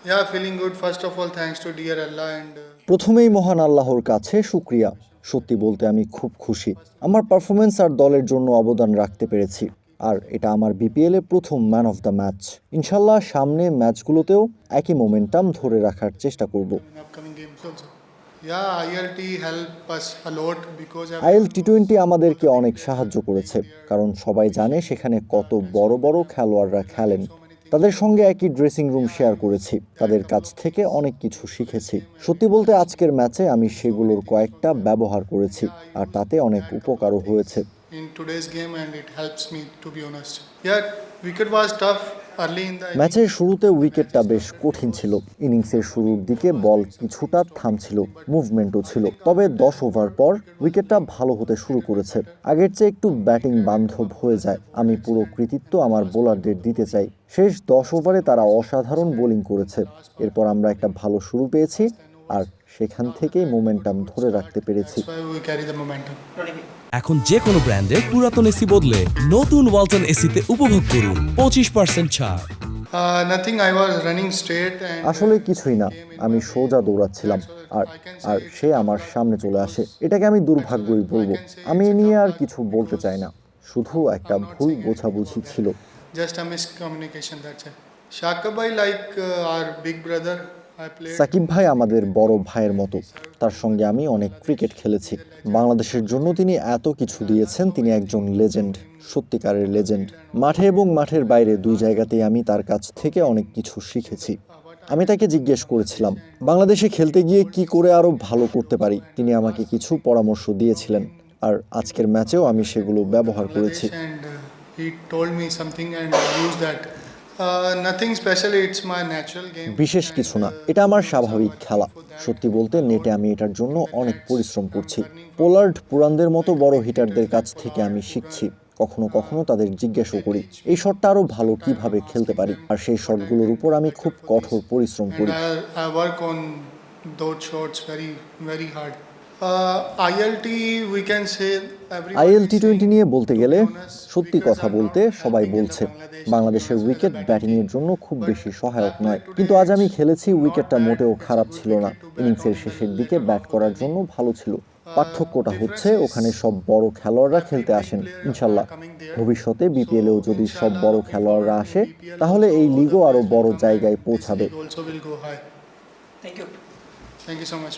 Yeah, feeling good. First of all, thanks to dear Allah and প্রথমেই মহান আল্লাহর কাছে শুকরিয়া। সত্যি বলতে আমি খুব খুশি। আমার পারফরমেন্স আর দলের জন্য অবদান রাখতে পেরেছি। আর এটা আমার বিপিএলে প্রথম ম্যান অফ দ্য ম্যাচ। ইনশাল্লাহ সামনে ম্যাচগুলোতেও একই মোমেন্টাম ধরে রাখার চেষ্টা করব। in upcoming games also. Yeah, ILT help us a lot because IL everyone টি-20 knows আমাদেরকে অনেক সাহায্য করেছে, কারণ সবাই জানে সেখানে কত বড় বড় খেলোয়াড়রা খেলেন। তাদের সঙ্গে একই ড্রেসিং রুম শেয়ার করেছি, তাদের কাছ থেকে অনেক কিছু শিখেছি। সত্যি বলতে আজকের ম্যাচে আমি সেগুলোর কয়েকটা ব্যবহার করেছি, আর তাতে অনেক উপকারও হয়েছে। in today's game and it helps me to be honest. Yeah, wicket was tough early in the ম্যাচের শুরুতে উইকেটটা বেশ কঠিন ছিল। ইনিংসের শুরুর দিকে বল কিছুটা থামছিল, মুভমেন্টও ছিল। তবে 10 ওভার পর উইকেটটা ভালো হতে শুরু করেছে। আগের চেয়ে একটু ব্যাটিং বান্ধব হয়ে যায়। আমি পুরো কৃতিত্ব আমার বোলারদের দিতে চাই। শেষ 10 ওভারে তারা অসাধারণ বোলিং করেছে। এরপর আমরা একটা ভালো শুরু পেয়েছি, আর সেখান থেকেই মোমেন্টাম ধরে রাখতে পেরেছি। that's why we carry the momentum. এখন যে কোনো ব্র্যান্ডের পুরাতন এসি বদলে নতুন ওয়ালটন এসিতে উপভোগ করুন 25% ছাড়। Nothing, I was running straight and আসলে কিছুই না, আমি সোজা দৌড়াচ্ছিলাম, আর আর সে আমার সামনে চলে আসে। এটাকে আমি দুর্ভাগ্যই বলবো। আমি এ নিয়ে আর কিছু বলতে চাই না, শুধু একটা ভুল বোঝাবুঝি ছিল। just a miscommunication, that's it. Shakib bhai, like our big brother, I played Shakib ভাই আমাদের বড় ভাইয়ের মতো। তার সঙ্গে আমি অনেক ক্রিকেট খেলেছি। বাংলাদেশের জন্য তিনি এত কিছু দিয়েছেন। তিনি একজন লেজেন্ড, সত্যিকারের লেজেন্ড। মাঠে এবং মাঠের বাইরে দুই জায়গাতেই আমি তার কাছ থেকে অনেক কিছু শিখেছি। আমি তাকে জিজ্ঞেস করেছিলাম বাংলাদেশে খেলতে গিয়ে কি করে আরো ভালো করতে পারি। তিনি আমাকে কিছু পরামর্শ দিয়েছিলেন, আর আজকের ম্যাচেও আমি সেগুলো ব্যবহার করেছি। and he told me something and I used that. Nothing special, it's my natural game. বিশেষ কিছু না, এটা আমার স্বাভাবিক খেলা। সত্যি বলতে নেটে আমি এটার জন্য অনেক পরিশ্রম করছি। পোলার্ড পুরানদের মতো বড় হিটারদের কাছ থেকে আমি শিখছি। কখনো কখনো তাদের জিজ্ঞাসাও করি এই শটটা আরো ভালো কিভাবে খেলতে পারি, আর সেই শটগুলোর উপর আমি খুব কঠোর পরিশ্রম করি। I work on those shots very, very hard. ILT, we can say everyone IL is টি-20 saying, নিয়ে বলতে গেলে to be honest, সত্যি wickets কথা are বলতে not সবাই helping in বলছে the Bangladesh বাংলাদেশের উইকেট ব্যাটিংয়ের জন্য খুব বেশি সহায়ক নয়, কিন্তু আজ আমি খেলেছি, উইকেটটা মোটেও খারাপ ছিল না। ইনিংসের শেষের দিকে ব্যাট করার জন্য ভালো ছিল। পার্থক্যটা হচ্ছে ওখানে সব বড় খেলোয়াড়রা খেলতে আসেন। ইনশাল্লাহ ভবিষ্যতে বিপিএলেও যদি সব বড় খেলোয়াড়রা আসে, তাহলে এই লিগও আরো বড় জায়গায় পৌঁছাবে। also will go high. Thank you. Thank you so much.